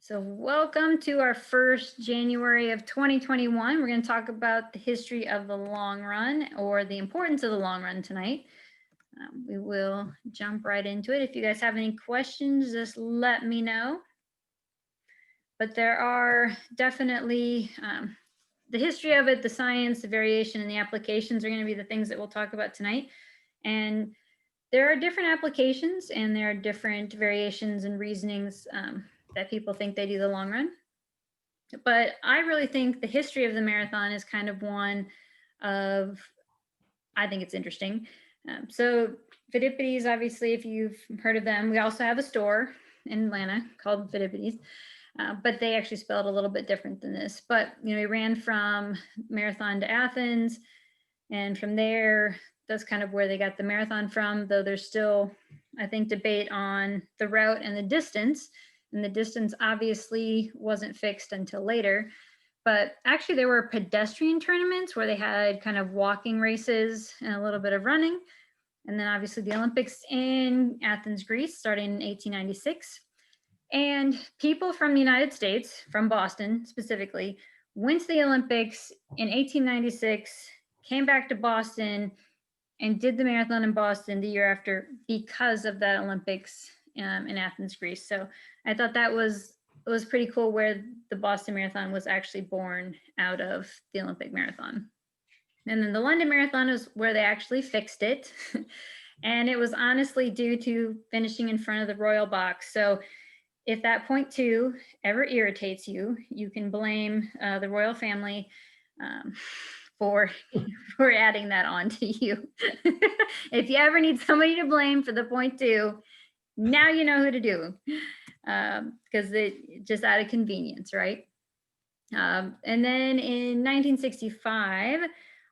So welcome to our first January of 2021. We're going to talk about the history of the long run or the importance of the long run tonight. We will jump right into it. If you guys have any questions, just let me know. But there are definitely the history of it, the science, the variation, and the applications are going to be the things that we'll talk about tonight. And there are different applications and there are different variations and reasonings that people think they do the long run. But I really think the history of the marathon is kind of one of, I think it's interesting. So Fidipides, obviously, if you've heard of them, we also have a store in Atlanta called Fidipides, but they actually spelled a little bit different than this. But he ran from Marathon to Athens, and from there, that's kind of where they got the marathon from. Though there's still, I think, debate on the route and the distance. And the distance obviously wasn't fixed until later. But actually, there were pedestrian tournaments where they had kind of walking races and a little bit of running. And then obviously the Olympics in Athens, Greece, starting in 1896. And people from the United States, from Boston specifically, went to the Olympics in 1896, came back to Boston, and did the marathon in Boston the year after because of that Olympics in Athens, Greece. So I thought that was pretty cool where the Boston Marathon was actually born out of the Olympic Marathon. And then the London Marathon is where they actually fixed it. And it was honestly due to finishing in front of the royal box. So if that point two ever irritates you, you can blame the royal family for adding that on to you. If you ever need somebody to blame for the point two, now you know who to do, because it just out of convenience, right? And then in 1965,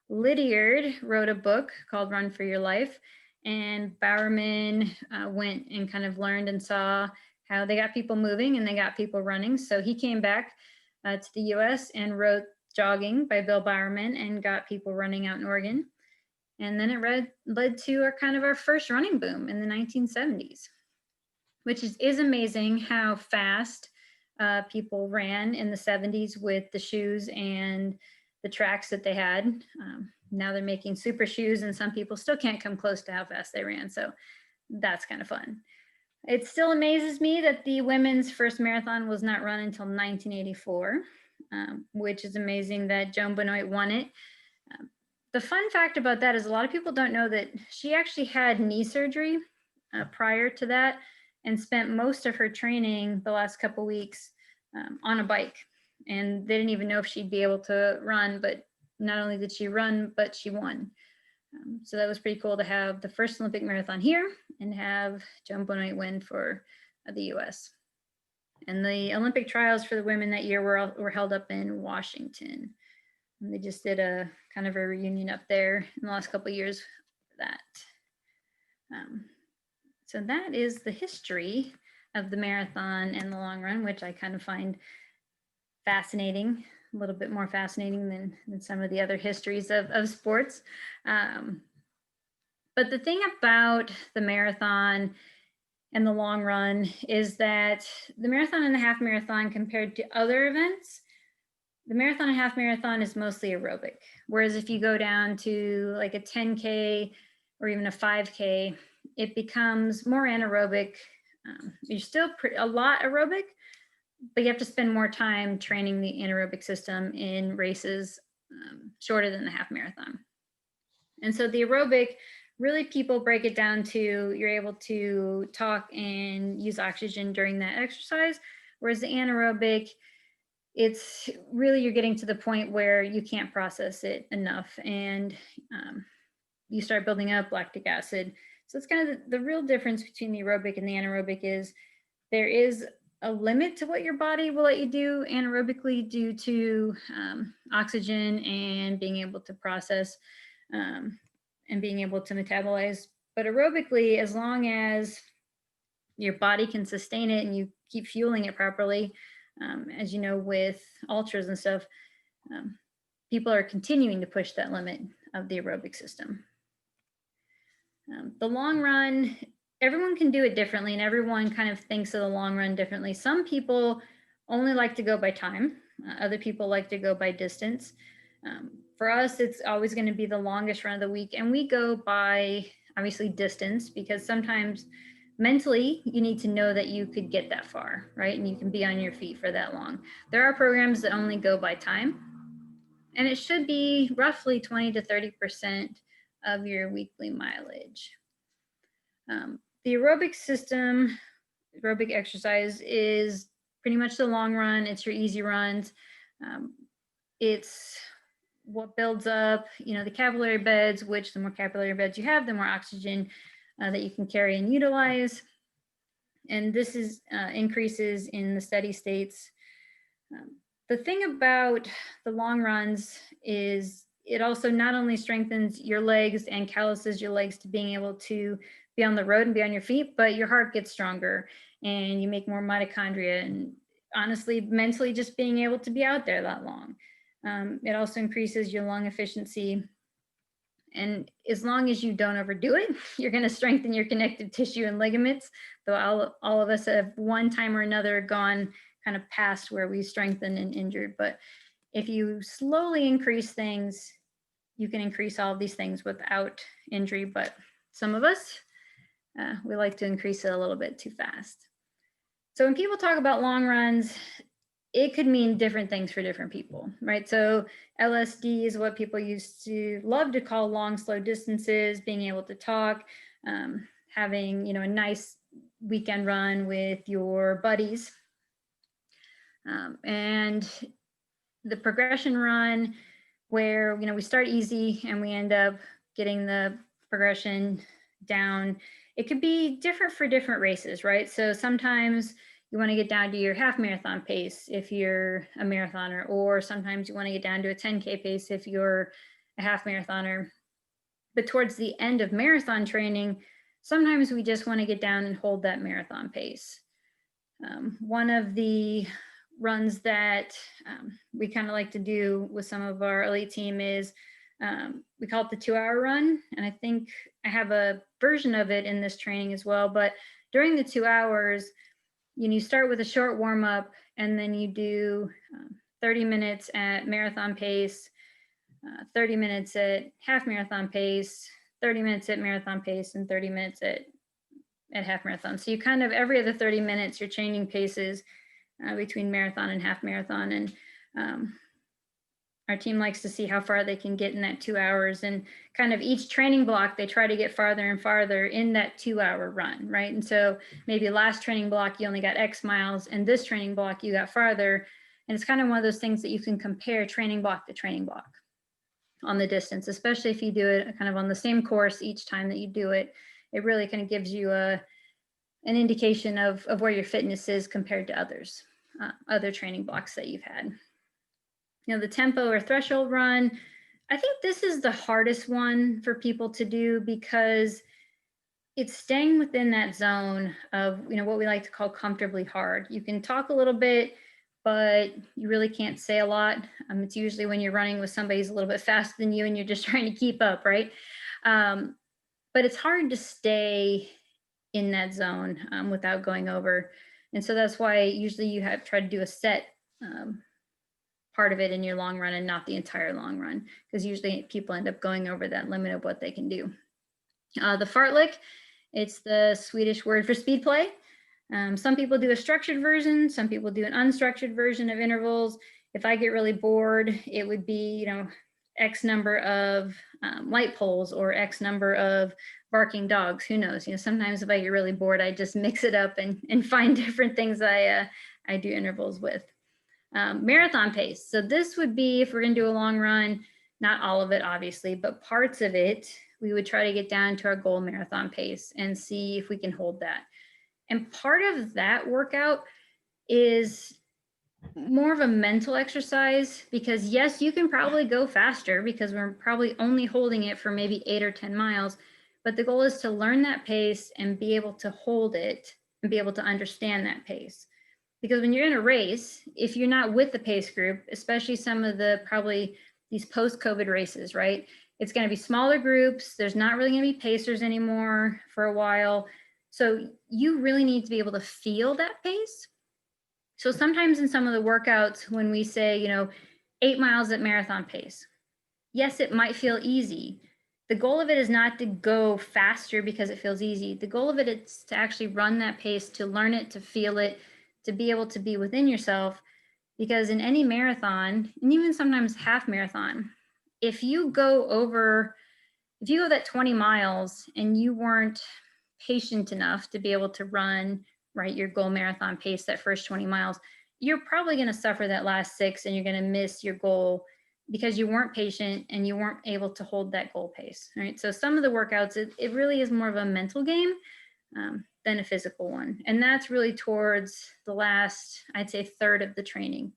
Lydiard wrote a book called Run for Your Life, and Bowerman went and kind of learned and saw how they got people moving and they got people running. So he came back to the US and wrote Jogging by Bill Bowerman and got people running out in Oregon. And then it led to our first running boom in the 1970s, which is amazing how fast people ran in the 70s with the shoes and the tracks that they had. Now they're making super shoes, and some people still can't come close to how fast they ran. So that's kind of fun. It still amazes me that the women's first marathon was not run until 1984, which is amazing that Joan Benoit won it. The fun fact about that is a lot of people don't know that she actually had knee surgery prior to that and spent most of her training the last couple weeks on a bike. And they didn't even know if she'd be able to run, but not only did she run, but she won. So that was pretty cool to have the first Olympic marathon here and have Joan Benoit win for the US. And the Olympic trials for the women that year were held up in Washington. And they just did a kind of a reunion up there in the last couple of years for that. So that is the history of the marathon and the long run, which I kind of find fascinating, a little bit more fascinating than some of the other histories of sports. But the thing about the marathon and the long run is that the marathon and the half marathon compared to other events, the marathon and half marathon is mostly aerobic. Whereas if you go down to like a 10K or even a 5K, it becomes more anaerobic. You're still a lot aerobic, but you have to spend more time training the anaerobic system in races shorter than the half marathon. And so the aerobic, really people break it down to you're able to talk and use oxygen during that exercise, whereas the anaerobic, it's really you're getting to the point where you can't process it enough and you start building up lactic acid. So it's kind of the real difference between the aerobic and the anaerobic is there is a limit to what your body will let you do anaerobically due to oxygen and being able to process and being able to metabolize. But aerobically, as long as your body can sustain it and you keep fueling it properly, as you know, with ultras and stuff, people are continuing to push that limit of the aerobic system. The long run, everyone can do it differently and everyone kind of thinks of the long run differently. Some people only like to go by time. Other people like to go by distance. For us, it's always going to be the longest run of the week. And we go by obviously distance, because sometimes mentally you need to know that you could get that far, right? And you can be on your feet for that long. There are programs that only go by time, and it should be roughly 20 to 30% of your weekly mileage. The aerobic system, aerobic exercise, is pretty much the long run. It's your easy runs. It's what builds up, the capillary beds, which the more capillary beds you have, the more oxygen that you can carry and utilize. And this is increases in the steady states. The thing about the long runs is it also not only strengthens your legs and calluses your legs to being able to be on the road and be on your feet, but your heart gets stronger and you make more mitochondria, and honestly, mentally, just being able to be out there that long. It also increases your lung efficiency. And as long as you don't overdo it, you're going to strengthen your connective tissue and ligaments. Though all of us have one time or another gone kind of past where we strengthened and injured. But if you slowly increase things, you can increase all of these things without injury. But some of us, we like to increase it a little bit too fast. So when people talk about long runs, it could mean different things for different people, right? So LSD is what people used to love to call long, slow distances, being able to talk, having, a nice weekend run with your buddies. And the progression run, where, we start easy and we end up getting the progression down. It could be different for different races, right? So sometimes you want to get down to your half marathon pace if you're a marathoner, or sometimes you want to get down to a 10K pace if you're a half marathoner. But towards the end of marathon training, sometimes we just want to get down and hold that marathon pace. One of the runs that we kind of like to do with some of our elite team is we call it the 2-hour run. And I think I have a version of it in this training as well. But during the 2 hours, you start with a short warm up, and then you do 30 minutes at marathon pace, 30 minutes at half marathon pace, 30 minutes at marathon pace, and 30 minutes at half marathon. So you kind of, every other 30 minutes, you're changing paces between marathon and half marathon. And our team likes to see how far they can get in that 2 hours, and kind of each training block, they try to get farther and farther in that 2-hour run, right? And so maybe last training block, you only got X miles, and this training block, you got farther. And it's kind of one of those things that you can compare training block to training block on the distance, especially if you do it kind of on the same course each time that you do it. It really kind of gives you an indication of where your fitness is compared to other training blocks that you've had. The tempo or threshold run, I think this is the hardest one for people to do, because it's staying within that zone of, what we like to call comfortably hard. You can talk a little bit, but you really can't say a lot. It's usually when you're running with somebody who's a little bit faster than you and you're just trying to keep up, right? But it's hard to stay in that zone without going over. And so that's why usually you have tried to do a set part of it in your long run and not the entire long run, because usually people end up going over that limit of what they can do. The fartlek, it's the Swedish word for speed play. Some people do a structured version, some people do an unstructured version of intervals. If I get really bored, it would be, X number of light poles or X number of barking dogs. Who knows? Sometimes if I get really bored, I just mix it up and find different things I do intervals with. Marathon pace. So this would be, if we're going to do a long run, not all of it, obviously, but parts of it, we would try to get down to our goal marathon pace and see if we can hold that. And part of that workout is more of a mental exercise, because yes, you can probably go faster because we're probably only holding it for maybe 8 or 10 miles. But the goal is to learn that pace and be able to hold it and be able to understand that pace. Because when you're in a race, if you're not with the pace group, especially some of probably these post-COVID races, right? It's going to be smaller groups. There's not really going to be pacers anymore for a while. So you really need to be able to feel that pace. So sometimes in some of the workouts, when we say, 8 miles at marathon pace, yes, it might feel easy. The goal of it is not to go faster because it feels easy. The goal of it is to actually run that pace, to learn it, to feel it, to be able to be within yourself. Because in any marathon, and even sometimes half marathon, if you go that 20 miles and you weren't patient enough to be able to run, right, your goal marathon pace that first 20 miles, you're probably going to suffer that last 6 and you're going to miss your goal because you weren't patient and you weren't able to hold that goal pace, right? So some of the workouts, it really is more of a mental game than a physical one. And that's really towards the last, I'd say, third of the training,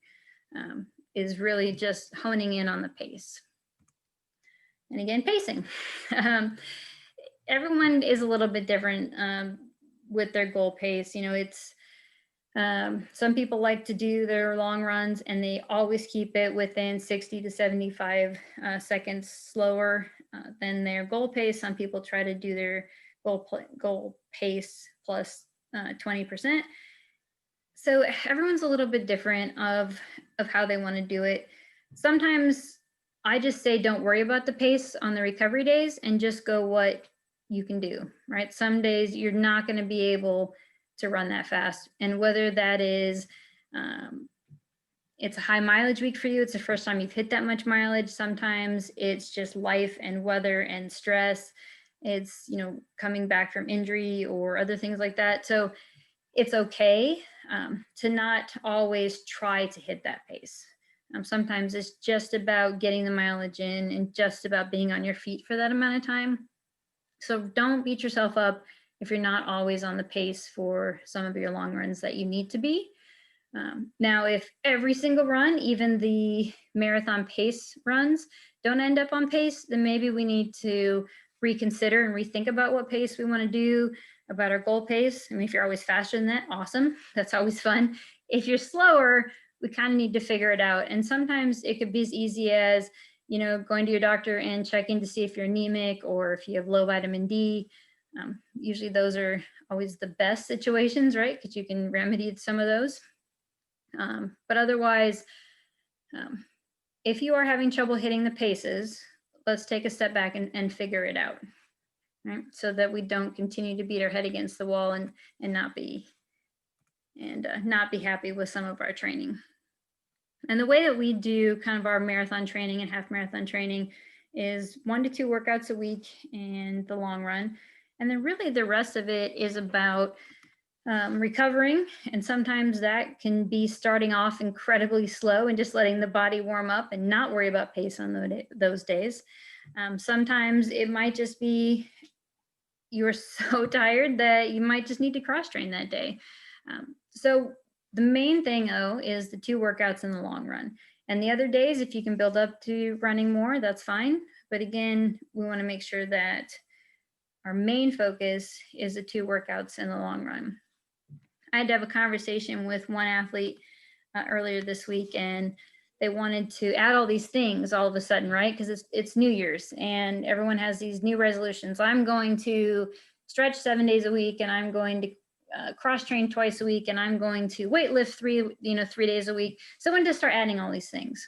is really just honing in on the pace. And again, pacing. Everyone is a little bit different with their goal pace. It's some people like to do their long runs and they always keep it within 60 to 75 seconds slower than their goal pace. Some people try to do their goal pace plus 20%. So everyone's a little bit different of how they want to do it. Sometimes I just say don't worry about the pace on the recovery days and just go what you can do, right? Some days you're not going to be able to run that fast. And whether that is it's a high mileage week for you, it's the first time you've hit that much mileage. Sometimes it's just life and weather and stress. It's, coming back from injury or other things like that. So it's okay to not always try to hit that pace. Sometimes it's just about getting the mileage in and just about being on your feet for that amount of time. So don't beat yourself up if you're not always on the pace for some of your long runs that you need to be. Now, if every single run, even the marathon pace runs, don't end up on pace, then maybe we need to reconsider and rethink about what pace we want to do, about our goal pace. I mean, if you're always faster than that, awesome. That's always fun. If you're slower, we kind of need to figure it out. And sometimes it could be as easy as, going to your doctor and checking to see if you're anemic or if you have low vitamin D. Usually those are always the best situations, right? Because you can remedy some of those. But otherwise, if you are having trouble hitting the paces, let's take a step back and figure it out, right? So that we don't continue to beat our head against the wall and not be happy with some of our training. And the way that we do kind of our marathon training and half marathon training is 1 to 2 workouts a week in the long run. And then really the rest of it is about recovering. And sometimes that can be starting off incredibly slow and just letting the body warm up and not worry about pace on those days. Sometimes it might just be you're so tired that you might just need to cross train that day. So the main thing, though, is the 2 workouts in the long run. And the other days, if you can build up to running more, that's fine. But again, we want to make sure that our main focus is the 2 workouts in the long run. I had to have a conversation with one athlete earlier this week, and they wanted to add all these things all of a sudden, right? Because it's New Year's and everyone has these new resolutions. I'm going to stretch 7 days a week, and I'm going to cross train twice a week, and I'm going to weight lift 3 days a week. So I wanted to start adding all these things.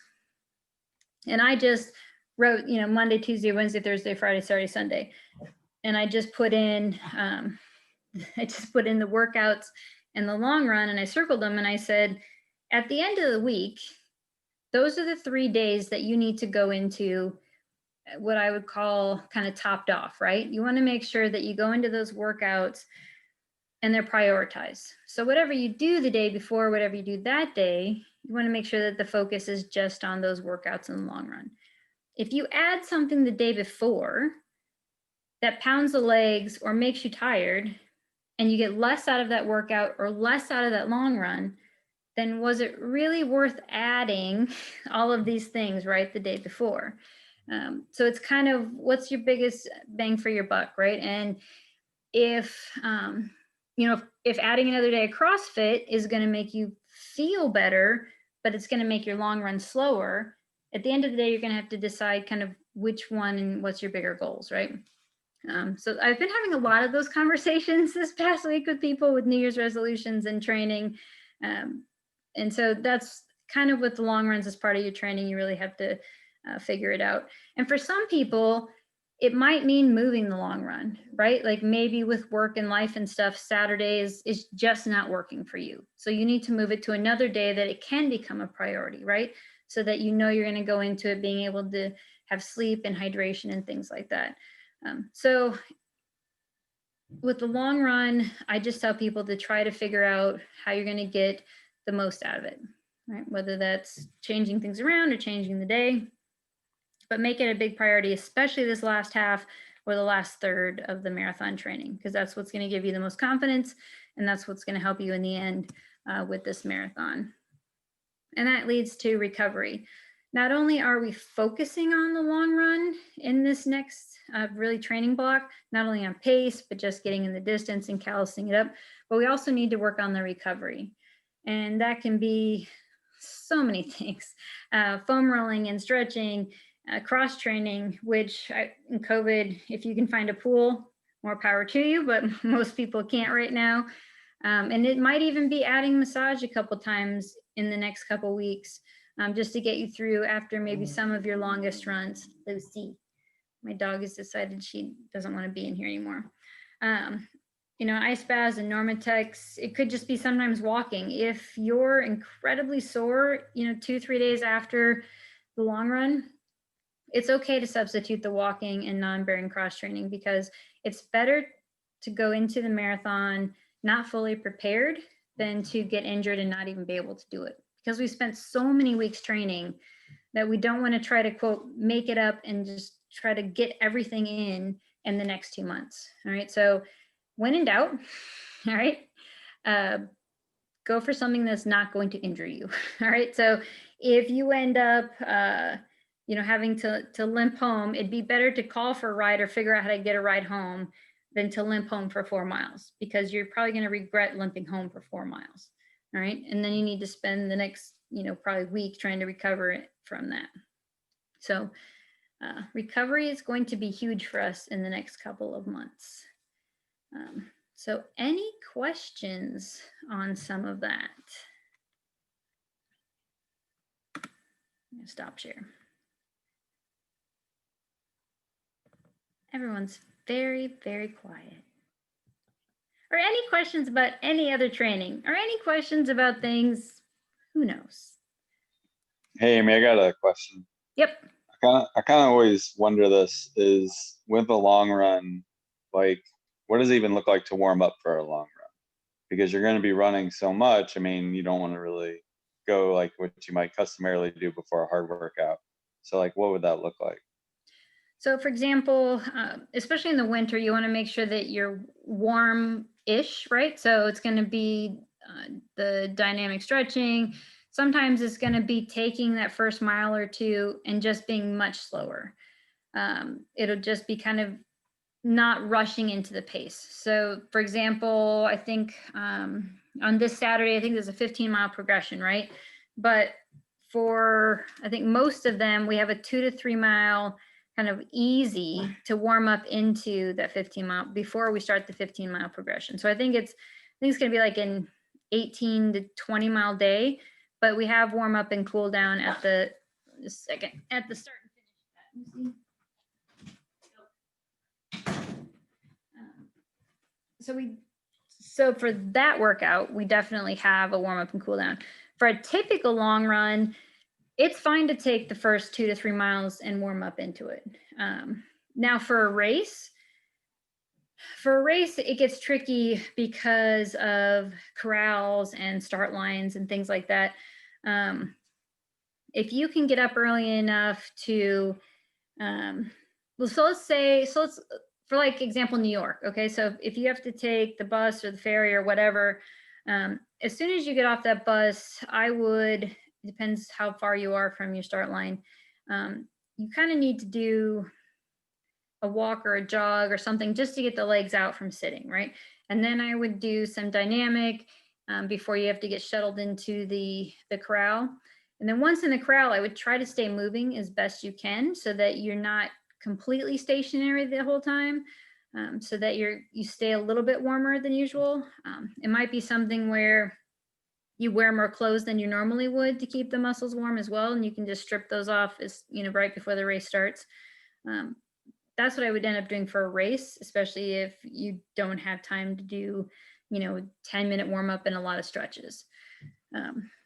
And I just wrote, Monday, Tuesday, Wednesday, Thursday, Friday, Saturday, Sunday. And I just put in, the workouts in the long run, and I circled them and I said, at the end of the week, those are the 3 days that you need to go into what I would call kind of topped off, right? You want to make sure that you go into those workouts and they're prioritized. So whatever you do the day before, whatever you do that day, you want to make sure that the focus is just on those workouts in the long run. If you add something the day before that pounds the legs or makes you tired, and you get less out of that workout or less out of that long run, then was it really worth adding all of these things right the day before? So it's kind of what's your biggest bang for your buck, right? And if if adding another day of CrossFit is going to make you feel better, but it's going to make your long run slower, at the end of the day, you're going to have to decide kind of which one and what's your bigger goals, right? So I've been having a lot of those conversations this past week with people with New Year's resolutions and training. And so that's kind of with the long runs as part of your training. You really have to figure it out. And for some people, it might mean moving the long run, right? Like maybe with work and life and stuff, Saturdays is just not working for you. So you need to move it to another day that it can become a priority, right? So that you know you're going to go into it being able to have sleep and hydration and things like that. So with the long run, I just tell people to try to figure out how you're going to get the most out of it, right? Whether that's changing things around or changing the day, but make it a big priority, especially this last half or the last third of the marathon training, because that's what's going to give you the most confidence, and that's what's going to help you in the end with this marathon. And that leads to recovery. Not only are we focusing on the long run in this next really training block, not only on pace, but just getting in the distance and callousing it up, but we also need to work on the recovery. And that can be so many things, foam rolling and stretching, cross training, which in COVID, if you can find a pool, more power to you, but most people can't right now. And it might even be adding massage a couple times in the next couple weeks, just to get you through after maybe some of your longest runs. Lucy, my dog has decided she doesn't want to be in here anymore. You know, ice baths and Normatex, it could just be sometimes walking. If you're incredibly sore, you know, 2-3 days after the long run, it's okay to substitute the walking and non-bearing cross training, because it's better to go into the marathon not fully prepared than to get injured and not even be able to do it, because we spent so many weeks training that we don't want to try to quote make it up and just try to get everything in the next 2 months. All right, so when in doubt, all right, go for something that's not going to injure you. All right, so if you end up you know, having to limp home, it'd be better to call for a ride or figure out how to get a ride home than to limp home for 4 miles, because you're probably going to regret limping home for 4 miles. All right, and then you need to spend the next, you know, probably week trying to recover it from that. So recovery is going to be huge for us in the next couple of months. So any questions on some of that? I'm gonna stop share. Everyone's very, very quiet. Or any questions about any other training, or any questions about things, who knows? Hey, Amy, I got a question. Yep. I kind of always wonder this is with the long run, like what does it even look like to warm up for a long run? Because you're going to be running so much. I mean, you don't want to really go like what you might customarily do before a hard workout. So like, what would that look like? So for example, especially in the winter, you want to make sure that you're warm-ish, right? So it's going to be the dynamic stretching. Sometimes it's going to be taking that first mile or two and just being much slower. It'll just be kind of not rushing into the pace. So for example, I think on this Saturday, I think there's a 15-mile progression, right? But for, I think most of them, we have a 2 to 3 mile kind of easy to warm up into that 15-mile before we start the 15-mile progression. So I think it's going to be like an 18 to 20 mile day, but we have warm up and cool down at the start and finish. So for that workout, we definitely have a warm up and cool down. For a typical long run, it's fine to take the first 2 to 3 miles and warm up into it. Now for a race, it gets tricky because of corrals and start lines and things like that. If you can get up early enough to, let's for like example, New York. Okay, so if you have to take the bus or the ferry or whatever, as soon as you get off that bus, I would, depends how far you are from your start line, you kind of need to do a walk or a jog or something just to get the legs out from sitting, right? And then I would do some dynamic before you have to get shuttled into the corral. And then once in the corral, I would try to stay moving as best you can so that you're not completely stationary the whole time, so that you stay a little bit warmer than usual. It might be something where you wear more clothes than you normally would to keep the muscles warm as well. And you can just strip those off as, right before the race starts. That's what I would end up doing for a race, especially if you don't have time to do, 10-minute warm up and a lot of stretches.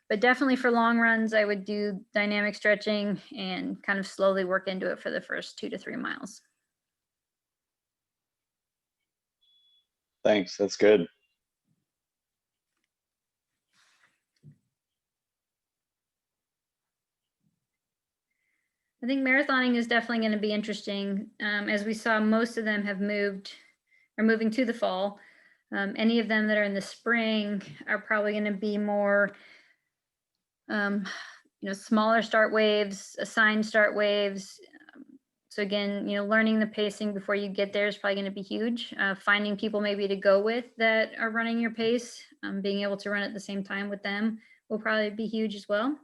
But definitely for long runs, I would do dynamic stretching and kind of slowly work into it for the first 2 to 3 miles. Thanks, that's good. I think marathoning is definitely going to be interesting. As we saw, most of them are moving to the fall. Any of them that are in the spring are probably going to be more, smaller start waves, assigned start waves. So again, learning the pacing before you get there is probably going to be huge. Finding people maybe to go with that are running your pace, being able to run at the same time with them will probably be huge as well.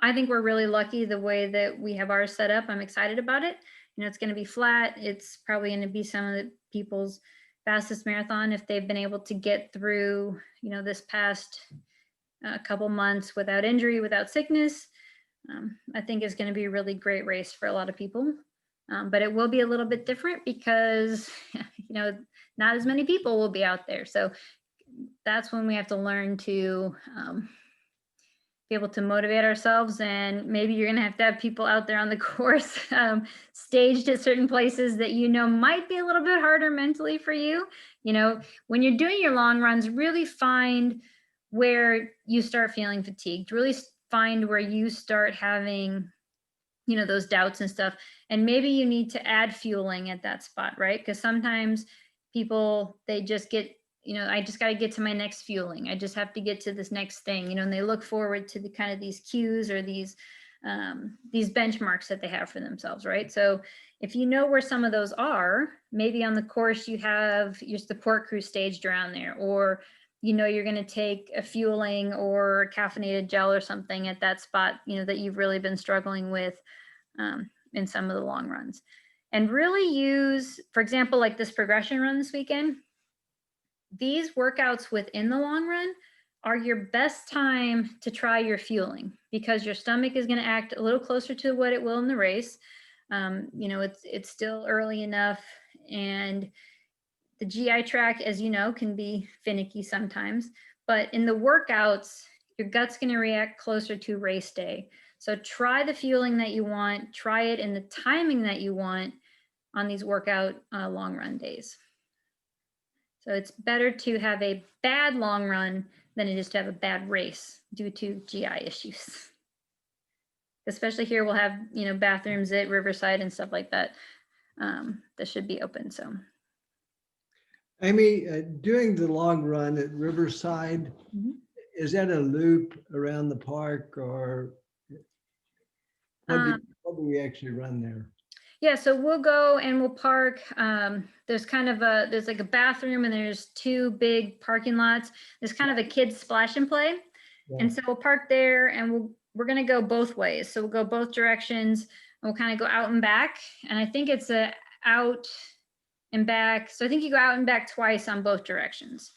I think we're really lucky the way that we have ours set up. I'm excited about it. It's going to be flat. It's probably going to be some of the people's fastest marathon if they've been able to get through, this past couple months without injury, without sickness. I think it's going to be a really great race for a lot of people. But it will be a little bit different because, not as many people will be out there. So that's when we have to learn to be able to motivate ourselves, and maybe you're going to have people out there on the course staged at certain places that might be a little bit harder mentally for you. When you're doing your long runs, really find where you start feeling fatigued, really find where you start having those doubts and stuff, and maybe you need to add fueling at that spot, right? Because sometimes people, they just get, I just got to get to my next fueling. I just have to get to this next thing, and they look forward to the kind of these cues or these benchmarks that they have for themselves, right? So if you know where some of those are, maybe on the course you have your support crew staged around there, or you're going to take a fueling or a caffeinated gel or something at that spot, that you've really been struggling with in some of the long runs. And really use, for example, like this progression run this weekend, these workouts within the long run are your best time to try your fueling, because your stomach is going to act a little closer to what it will in the race. It's still early enough, and the GI tract, as you know, can be finicky sometimes, but in the workouts, your gut's going to react closer to race day. So try the fueling that you want, try it in the timing that you want on these workout long run days. So it's better to have a bad long run than it is to have a bad race due to GI issues. Especially here, we'll have, bathrooms at Riverside and stuff like that that should be open. So, Amy, doing the long run at Riverside, is that a loop around the park, or what do we actually run there? Yeah, so we'll go and we'll park. There's kind of there's like a bathroom, and there's 2 big parking lots. There's kind of a kids splash and play. Yeah. And so we'll park there, and we're going to go both ways. So we'll go both directions, and we'll kind of go out and back. And I think it's a out and back. So I think you go out and back twice on both directions.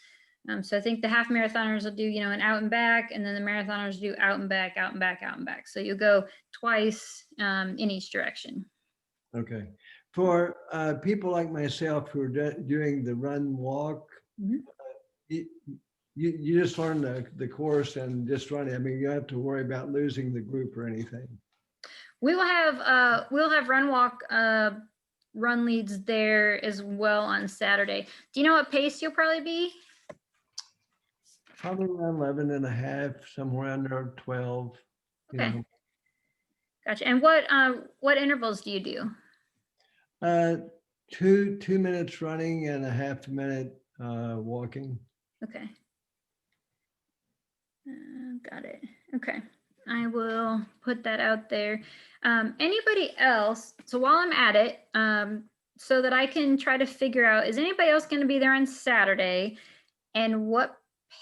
So I think the half marathoners will do, an out and back, and then the marathoners do out and back, out and back, out and back. So you'll go twice in each direction. Okay. For people like myself who are doing the run walk, you just learn the course and just run it. I mean, you don't have to worry about losing the group or anything. We will have we'll have run walk run leads there as well on Saturday. Do you know what pace you'll probably be? Probably around 11 and a half, somewhere under 12. Okay. Gotcha. And what intervals do you do? 2 minutes running and a half minute walking. Okay. Got it. Okay. I will put that out there. Anybody else? So while I'm at it, so that I can try to figure out, is anybody else going to be there on Saturday, and what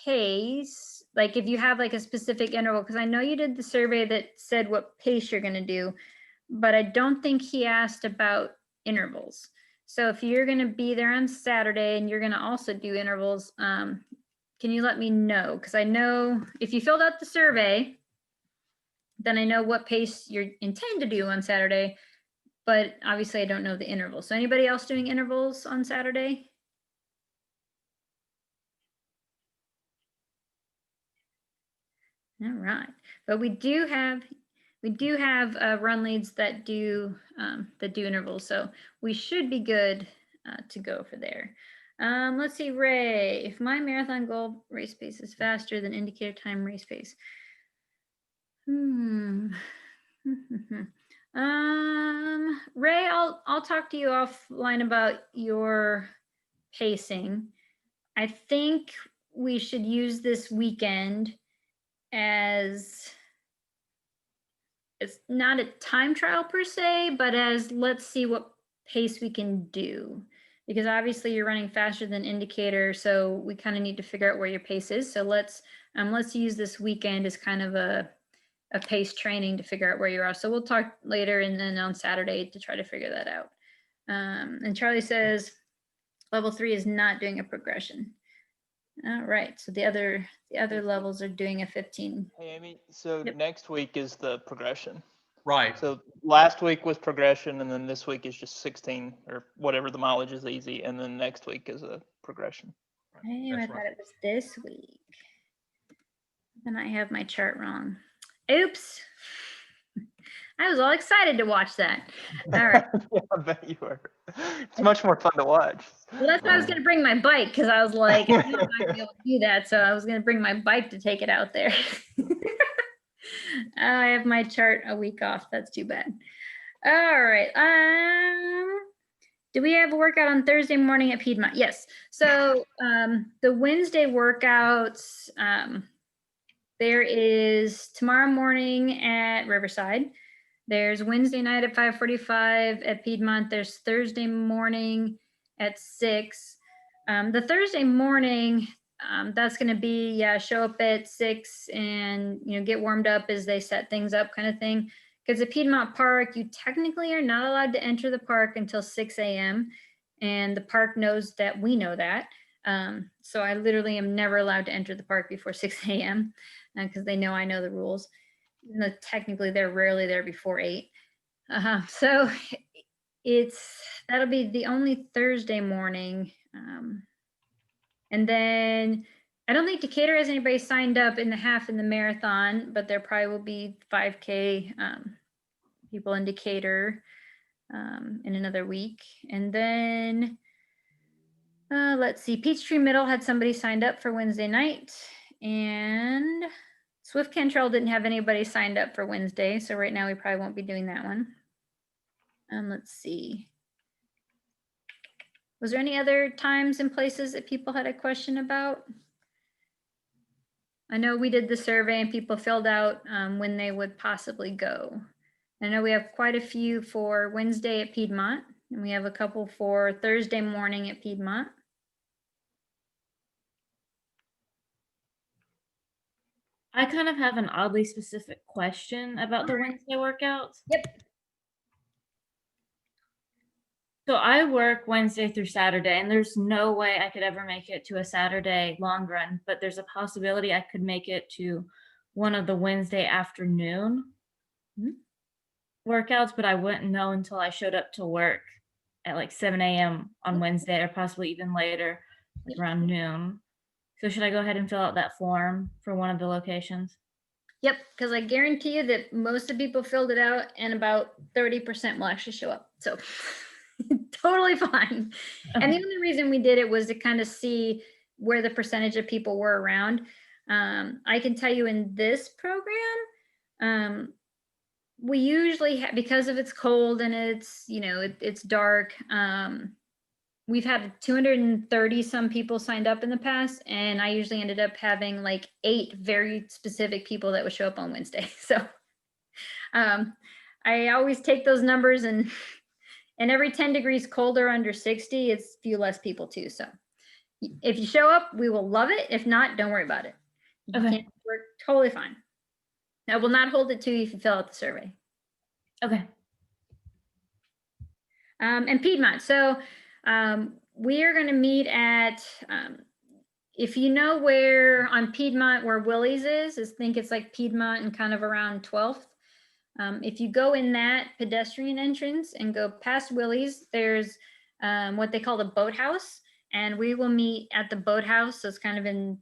pace, like if you have like a specific interval, because I know you did the survey that said what pace you're going to do, but I don't think he asked about intervals. So if you're going to be there on Saturday and you're going to also do intervals, can you let me know? Because I know if you filled out the survey, then I know what pace you intend to do on Saturday, but obviously I don't know the intervals. So anybody else doing intervals on Saturday? All right, but we do have run leads that do intervals, so we should be good to go for there. Let's see, Ray, if my marathon goal race pace is faster than indicator time race pace. Ray, I'll talk to you offline about your pacing. I think we should use this weekend as, it's not a time trial per se, but as let's see what pace we can do. Because obviously you're running faster than indicator, so we kind of need to figure out where your pace is. So let's use this weekend as kind of a pace training to figure out where you are. So we'll talk later and then on Saturday to try to figure that out. And Charlie says level 3 is not doing a progression. All right, so the other levels are doing a 15. Hey, Amy, so Yep. next week is the progression. Right. So last week was progression, and then this week is just 16 or whatever the mileage is easy, and then next week is a progression. Damn, I That's thought right. it was this week. Then I have my chart wrong. Oops. I was all excited to watch that. All right. Yeah, I bet you were. It's much more fun to watch. Well, that's why I was going to bring my bike, because I was like, I'm not going to be able to do that. So I was going to bring my bike to take it out there. I have my chart a week off. That's too bad. All right. Do we have a workout on Thursday morning at Piedmont? Yes. So the Wednesday workouts, there is tomorrow morning at Riverside. There's Wednesday night at 5:45 at Piedmont. There's Thursday morning at 6. The Thursday morning, that's going to be show up at 6 and get warmed up as they set things up, kind of thing. Because at Piedmont Park, you technically are not allowed to enter the park until 6 a.m. and the park knows that we know that. So I literally am never allowed to enter the park before 6 a.m. Because they know I know the rules. Technically, they're rarely there before 8. So that'll be the only Thursday morning. And then I don't think Decatur has anybody signed up in the half and the marathon, but there probably will be 5K people in Decatur in another week. And then let's see, Peachtree Middle had somebody signed up for Wednesday night, and Swift Cantrell didn't have anybody signed up for Wednesday, so right now we probably won't be doing that one. Let's see. Was there any other times and places that people had a question about? I know we did the survey and people filled out when they would possibly go. I know we have quite a few for Wednesday at Piedmont, and we have a couple for Thursday morning at Piedmont. I kind of have an oddly specific question about the Wednesday workouts. Yep. So I work Wednesday through Saturday, and there's no way I could ever make it to a Saturday long run, but there's a possibility I could make it to one of the Wednesday afternoon workouts, but I wouldn't know until I showed up to work at like 7 a.m. on Wednesday, or possibly even later, like around noon. So should I go ahead and fill out that form for one of the locations? Yep, because I guarantee you that most of the people filled it out and about 30% will actually show up. So totally fine. And the only reason we did it was to kind of see where the percentage of people were around. I can tell you in this program, we usually have, because of it's cold and it's, it's dark, we've had 230 some people signed up in the past, and I usually ended up having like 8 very specific people that would show up on Wednesday. So I always take those numbers, and every 10 degrees colder under 60, it's a few less people too. So if you show up, we will love it. If not, don't worry about it. You Okay. can't work, totally fine. I will not hold it to you if you fill out the survey. Okay. And Piedmont. So we are going to meet at if you know where on Piedmont where Willie's is think it's like Piedmont and kind of around 12th. If you go in that pedestrian entrance and go past Willie's, there's what they call the boathouse, and we will meet at the boathouse. So it's kind of in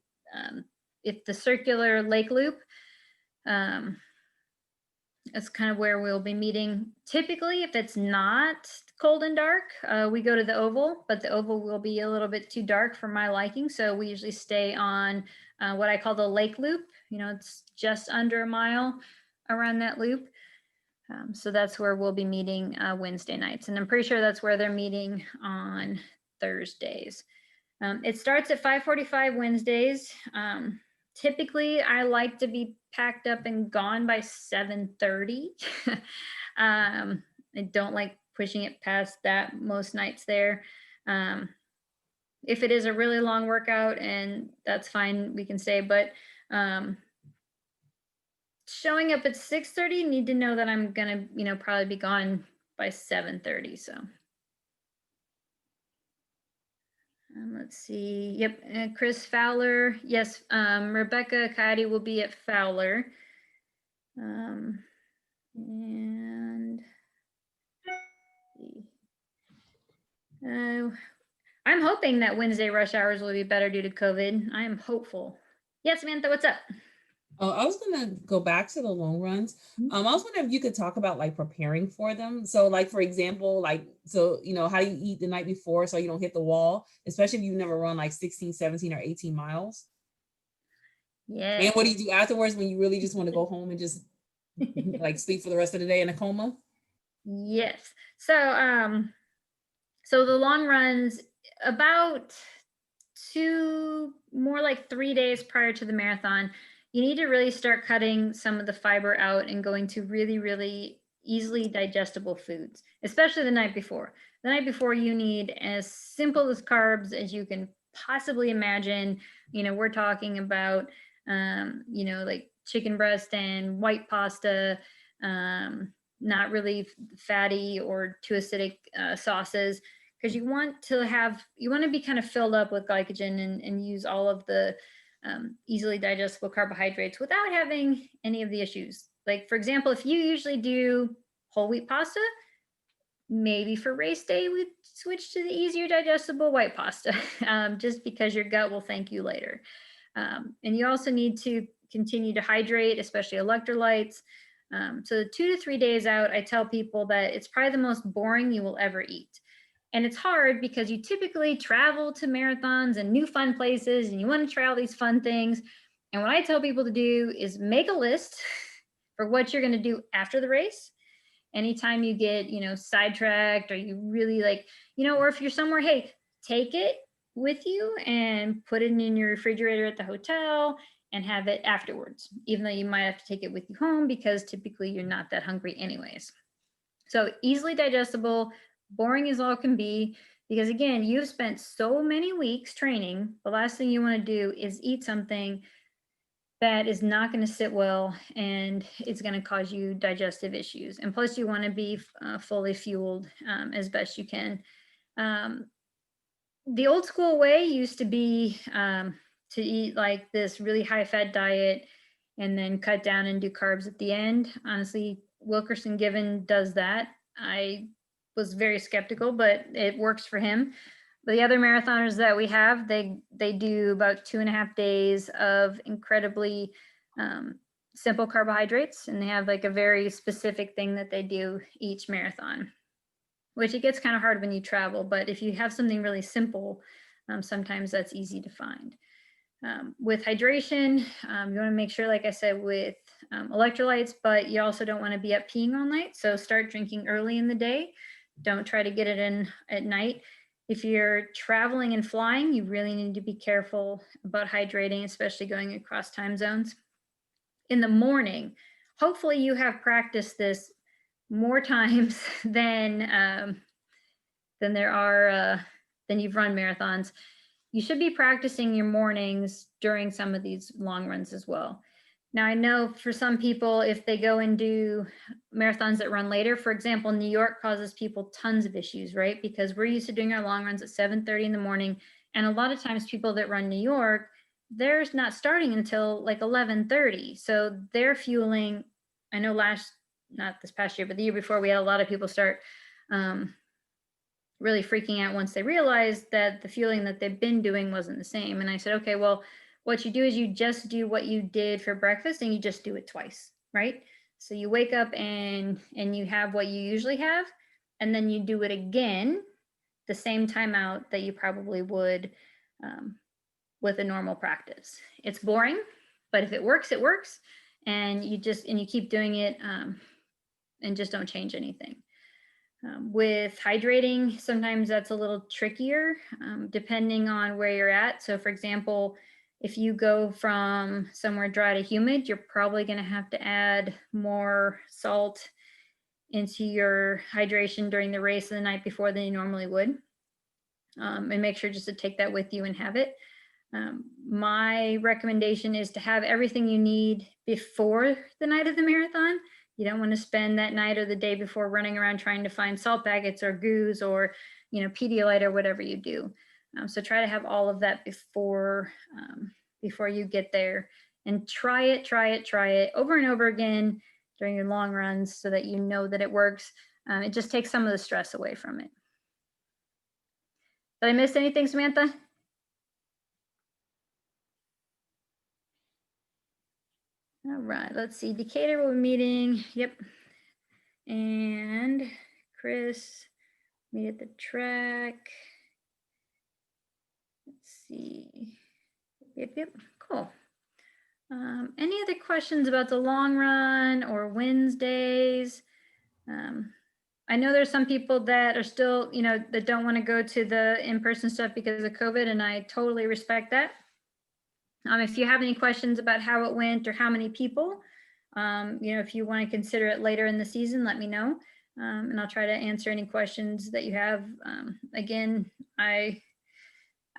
if the circular lake loop. That's kind of where we'll be meeting. Typically, if it's not cold and dark, we go to the Oval, but the Oval will be a little bit too dark for my liking. So we usually stay on what I call the lake loop. You know, it's just under a mile around that loop. So that's where we'll be meeting Wednesday nights. And I'm pretty sure that's where they're meeting on Thursdays. It starts at 5:45 Wednesdays. Typically, I like to be packed up and gone by 7:30. I don't like pushing it past that most nights there. If it is a really long workout, and that's fine, we can stay, but showing up at 6:30, need to know that I'm gonna, probably be gone by 7:30. So let's see. Yep, Chris Fowler. Yes, Rebecca Coyote will be at Fowler. And I'm hoping that Wednesday rush hours will be better due to COVID. I am hopeful. Yes, Samantha, what's up? Oh, I was gonna go back to the long runs. I was wondering if you could talk about like preparing for them. So like, for example, how do you eat the night before so you don't hit the wall, especially if you've never run like 16, 17 or 18 miles? Yeah. And what do you do afterwards when you really just want to go home and just like sleep for the rest of the day in a coma? Yes. So the long runs about more like 3 days prior to the marathon, you need to really start cutting some of the fiber out and going to really, really easily digestible foods, especially the night before. The night before, you need as simple as carbs as you can possibly imagine. We're talking about, like chicken breast and white pasta, not really fatty or too acidic sauces, because you want to be kind of filled up with glycogen and use all of the easily digestible carbohydrates without having any of the issues. Like, for example, if you usually do whole wheat pasta, maybe for race day, we'd switch to the easier digestible white pasta, just because your gut will thank you later. And you also need to continue to hydrate, especially electrolytes. So 2 to 3 days out, I tell people that it's probably the most boring you will ever eat. And it's hard because you typically travel to marathons and new fun places, and you want to try all these fun things. And what I tell people to do is make a list for what you're going to do after the race. Anytime you get, sidetracked, or you really or if you're somewhere, hey, take it with you and put it in your refrigerator at the hotel and have it afterwards, even though you might have to take it with you home because typically you're not that hungry anyways. So easily digestible, boring as all can be, because again, you've spent so many weeks training. The last thing you want to do is eat something that is not going to sit well and it's going to cause you digestive issues. And plus you want to be fully fueled as best you can. The old school way used to be to eat like this really high fat diet and then cut down and do carbs at the end. Honestly, Wilkerson Given does that. I was very skeptical, but it works for him. But the other marathoners that we have, they do about 2.5 days of incredibly simple carbohydrates, and they have like a very specific thing that they do each marathon, which it gets kind of hard when you travel. But if you have something really simple, sometimes that's easy to find. With hydration, you want to make sure, like I said, with electrolytes, but you also don't want to be up peeing all night. So start drinking early in the day. Don't try to get it in at night. If you're traveling and flying, you really need to be careful about hydrating, especially going across time zones. In the morning, hopefully you have practiced this more times than you've run marathons. You should be practicing your mornings during some of these long runs as well. Now, I know for some people, if they go and do marathons that run later, for example, New York causes people tons of issues, right? Because we're used to doing our long runs at 7:30 in the morning, And a lot of times people that run New York, they're not starting until like 11:30. So they're fueling, I know not this past year, but the year before, we had a lot of people start really freaking out once they realized that the fueling that they've been doing wasn't the same. And I said, okay, well, what you do is you just do what you did for breakfast and you just do it twice, right? So you wake up and you have what you usually have, and then you do it again the same time out that you probably would with a normal practice. It's boring, but if it works, it works. And you keep doing it and just don't change anything. With hydrating, sometimes that's a little trickier depending on where you're at. So for example, if you go from somewhere dry to humid, you're probably going to have to add more salt into your hydration during the race the night before than you normally would. And make sure just to take that with you and have it. My recommendation is to have everything you need before the night of the marathon. You don't want to spend that night or the day before running around trying to find salt packets or goos or, Pedialyte or whatever you do. So try to have all of that before you get there, and try it over and over again during your long runs so that you know that it works. It just takes some of the stress away from it. Did I miss anything, Samantha? All right, let's see. Decatur will be meeting. Yep. And Chris, meet at the track. Let's see. Yep. Cool. Any other questions about the long run or Wednesdays? I know there's some people that are still, that don't want to go to the in-person stuff because of COVID, and I totally respect that. If you have any questions about how it went or how many people, if you want to consider it later in the season, let me know. And I'll try to answer any questions that you have. Again, I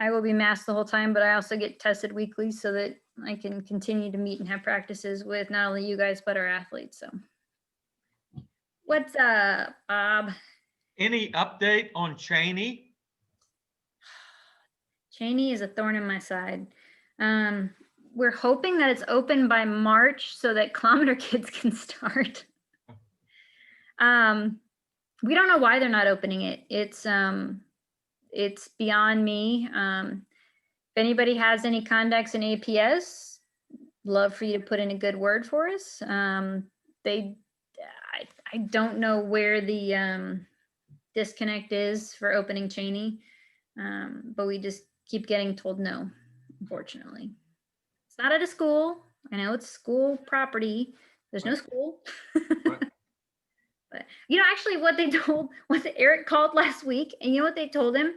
will be masked the whole time, but I also get tested weekly so that I can continue to meet and have practices with not only you guys, but our athletes. So what's up, Bob? Any update on Cheney? Cheney is a thorn in my side. We're hoping that it's open by March so that kilometer kids can start. We don't know why they're not opening it. It's beyond me. If anybody has any contacts in APS, love for you to put in a good word for us. I don't know where the disconnect is for opening Cheney, but we just keep getting told no, unfortunately. It's not at a school. I know it's school property. There's no school. Right. But actually what Eric called last week, and what they told him?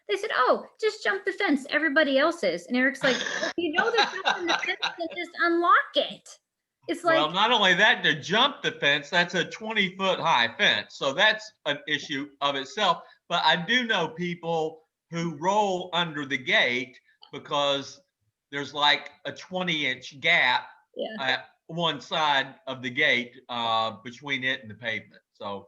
They said, "Oh, just jump the fence. Everybody else is." And Eric's like, well, there's jumping the fence, then just unlock it. It's like, Well, not only that, to jump the fence, that's a 20-foot high fence. So that's an issue of itself. But I do know people who roll under the gate because there's like a 20-inch gap at one side of the gate between it and the pavement. So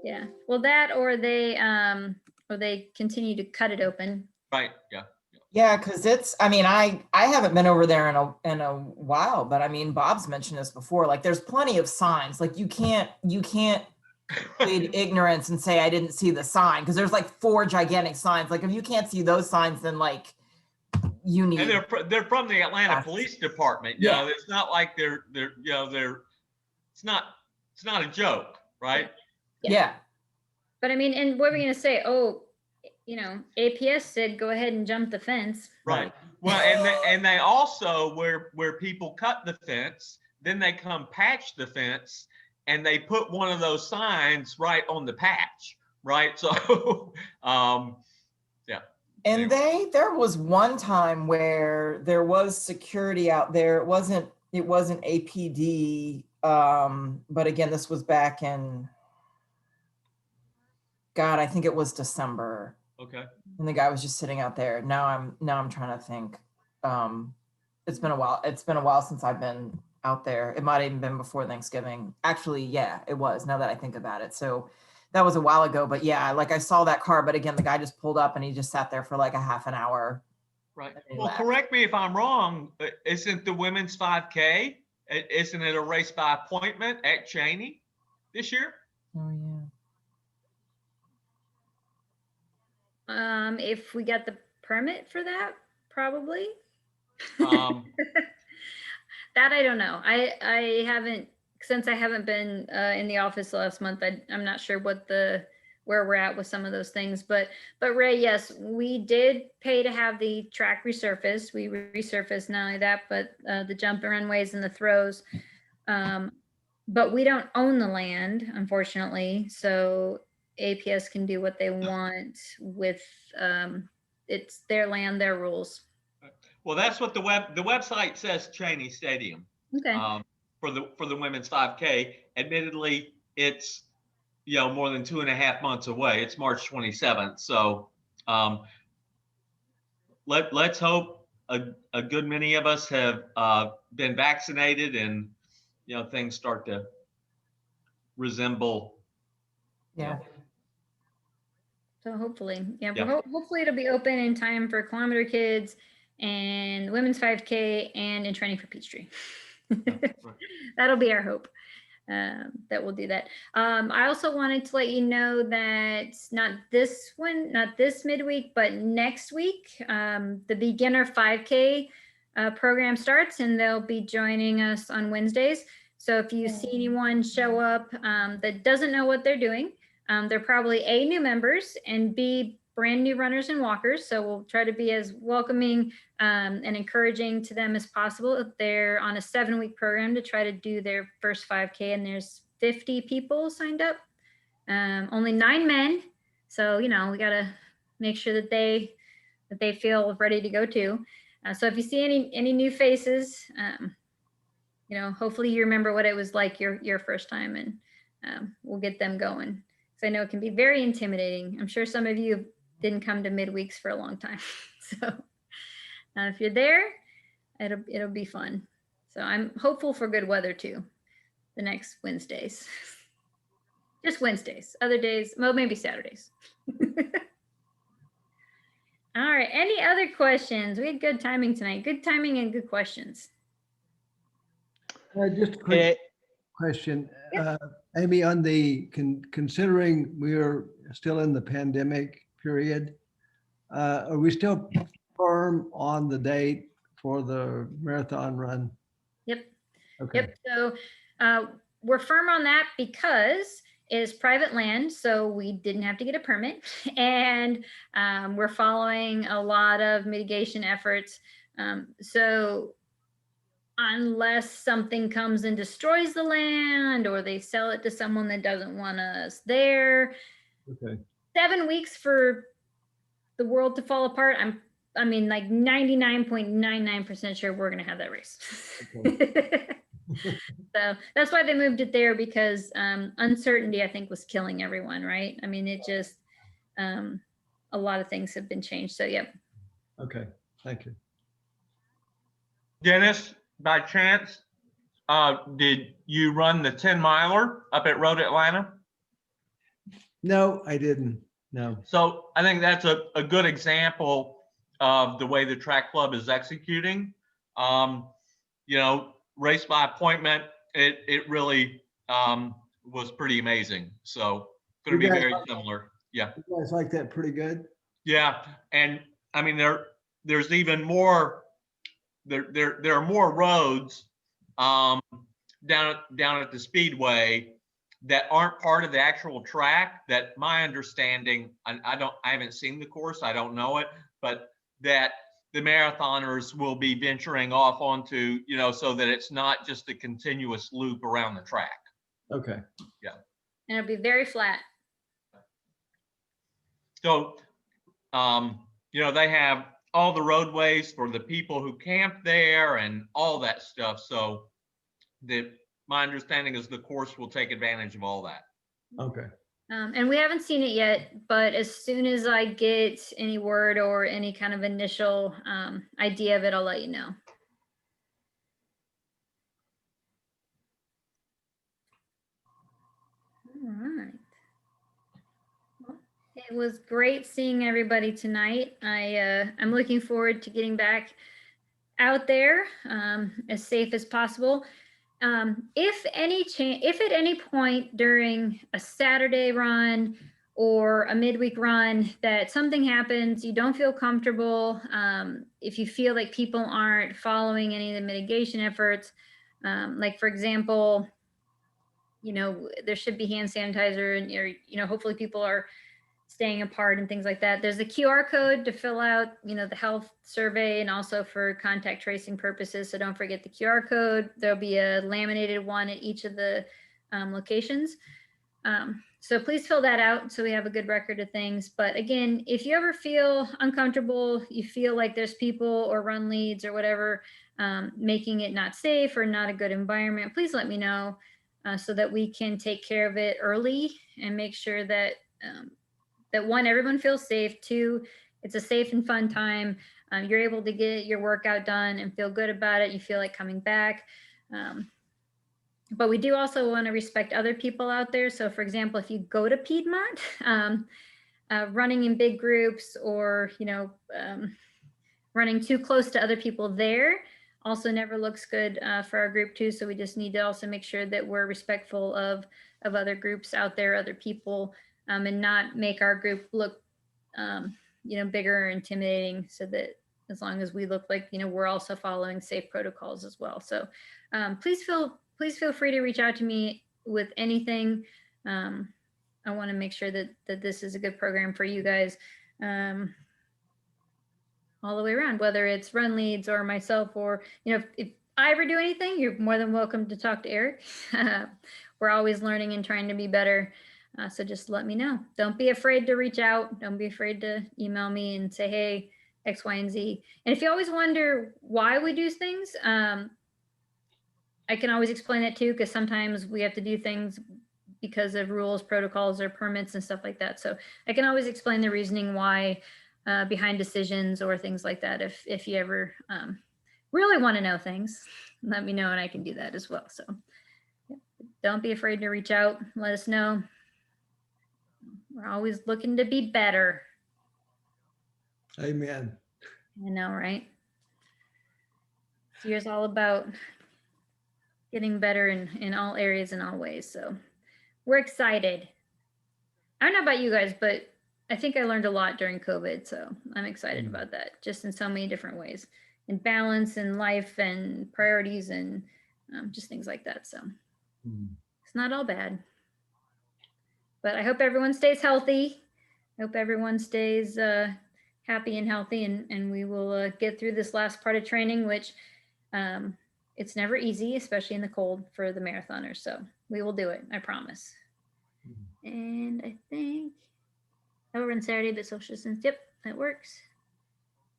yeah, well, that or they continue to cut it open. right, yeah. Yeah, because I haven't been over there in a while, but I mean, Bob's mentioned this before. Like, there's plenty of signs. Like, you can't plead ignorance and say I didn't see the sign, because there's like 4 gigantic signs. Like, if you can't see those signs, then like you need. And they're from the Atlanta Police Department. Yeah. It's not like they're it's not a joke, right? Yeah. But I mean, and what are we gonna say? Oh, APS said go ahead and jump the fence. Right. Well, and they also where people cut the fence, then they come patch the fence, and they put one of those signs right on the patch, right? So, yeah. And there was one time where there was security out there. It wasn't APD, but again, this was back in, God, I think it was December. Okay. And the guy was just sitting out there. Now I'm trying to think. It's been a while. It's been a while since I've been out there. It might have even been before Thanksgiving. Actually, yeah, it was, now that I think about it. So that was a while ago, but yeah, like I saw that car, but again, the guy just pulled up and he just sat there for like a half an hour Right. And they Well, left. correct me if I'm wrong, but isn't the women's 5K, isn't it a race by appointment at Cheney this year? Oh, yeah. If we got the permit for that, probably. Um, That I don't know. I haven't, since I haven't been in the office the last month. I'm not sure where we're at with some of those things. But Ray, yes, we did pay to have the track resurfaced. We resurfaced not only that, but the jumping runways and the throws. But we don't own the land, unfortunately. So APS can do what they want with it's their land, their rules. well, that's what the website says, Cheney Stadium. Okay. For the women's 5K. Admittedly, it's more than 2.5 months away. It's March 27th. So let's hope a good many of us have been vaccinated, and things start to resemble. Yeah. So hopefully, yeah, Yeah. but hopefully it'll be open in time for Kilometer Kids and women's 5K and in training for Peachtree. Right. That'll be our hope. That we'll do that. I also wanted to let you know that not this midweek, but next week, the beginner 5K program starts, and they'll be joining us on Wednesdays. So if you see anyone show up that doesn't know what they're doing, they're probably A, new members, and B, brand new runners and walkers. So we'll try to be as welcoming and encouraging to them as possible. They're on a 7-week program to try to do their first 5K, and there's 50 people signed up, only 9 men. So, we got to make sure that they feel ready to go too. So if you see any new faces, hopefully you remember what it was like your first time, and we'll get them going. So I know it can be very intimidating. I'm sure some of you didn't come to midweeks for a long time. So if you're there, it'll be fun. So I'm hopeful for good weather too, the next Wednesdays. Just Wednesdays. Other days, well, maybe Saturdays. All right. Any other questions? We had good timing tonight. Good timing and good questions. Just a quick question. Amy, on considering we are still in the pandemic period, are we still firm on the date for the marathon run? Yep. Okay. Yep. So we're firm on that because it's private land, so we didn't have to get a permit, and we're following a lot of mitigation efforts. So unless something comes and destroys the land, or they sell it to someone that doesn't want us there, Okay. 7 weeks for the world to fall apart. I mean, like 99.99% sure we're going to have that race. Okay. So that's why they moved it there, because uncertainty, I think, was killing everyone, right? I mean, it just, a lot of things have been changed. So, yep. Okay. Thank you. Dennis, by chance, did you run the 10-miler up at Road Atlanta? No, I didn't. No. So I think that's a good example of the way the track club is executing. Race by appointment, it really was pretty amazing. So going to be very similar. Yeah. You guys like that pretty good? Yeah. And I mean, there's even more, there are more roads down at the Speedway that aren't part of the actual track, that my understanding, I haven't seen the course, I don't know it, but that the marathoners will be venturing off onto, so that it's not just a continuous loop around the track. Okay. Yeah. And it'll be very flat. So, they have all the roadways for the people who camp there and all that stuff. So my understanding is the course will take advantage of all that. Okay. And we haven't seen it yet, but as soon as I get any word or any kind of initial idea of it, I'll let you know. All right. Well, if It was great seeing everybody tonight. I'm looking forward to getting back out there as safe as possible. If at any point during a Saturday run or a midweek run that something happens, you don't feel comfortable, if you feel like people aren't following any of the mitigation efforts, like for example, there should be hand sanitizer and hopefully people are staying apart and things like that. There's a QR code to fill out, the health survey and also for contact tracing purposes. So don't forget the QR code. There'll be a laminated one at each of the locations. So please fill that out so we have a good record of things. But again, if you ever feel uncomfortable, you feel like there's people or run leads or whatever making it not safe or not a good environment, please let me know so that we can take care of it early and make sure that that one, everyone feels safe. Two, it's a safe and fun time. You're able to get your workout done and feel good about it. You feel like coming back. But we do also want to respect other people out there. So for example, if you go to Piedmont, running in big groups or, running too close to other people there also never looks good for our group too. So we just need to also make sure that we're respectful of other groups out there, other people, and not make our group look, bigger or intimidating, so that as long as we look like, we're also following safe protocols as well. So please feel free to reach out to me with anything. I want to make sure that this is a good program for you guys all the way around, whether it's run leads or myself, or, if I ever do anything, you're more than welcome to talk to Eric. We're always learning and trying to be better. So just let me know. Don't be afraid to reach out. Don't be afraid to email me and say, hey, X, Y, and Z. And if you always wonder why we do things, I can always explain that too, because sometimes we have to do things because of rules, protocols, or permits and stuff like that. So I can always explain the reasoning why behind decisions or things like that. If you ever really want to know things, let me know and I can do that as well. So yeah, don't be afraid to reach out. Let us know. We're always looking to be better. Amen. I know, right? This year's all about getting better in all areas and all ways. So we're excited. I don't know about you guys, but I think I learned a lot during COVID. So I'm excited about that, just in so many different ways, in balance in life and priorities and just things like that. So it's not all bad. But I hope everyone stays healthy. I hope everyone stays happy and healthy, and we will get through this last part of training, which it's never easy, especially in the cold for the marathoners. So we will do it, I promise. And I think that we're on Saturday, but social distance. Yep, that works.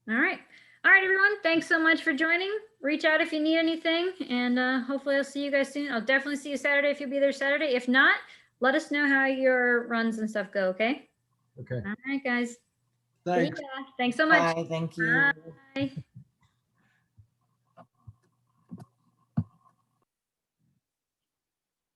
All right. All right, everyone. Thanks so much for joining. Reach out if you need anything, and hopefully I'll see you guys soon. I'll definitely see you Saturday if you'll be there Saturday. If not, let us know how your runs and stuff go, okay? Okay. All right, guys. Thanks. See ya. Thanks so much. Bye, thank you. Bye.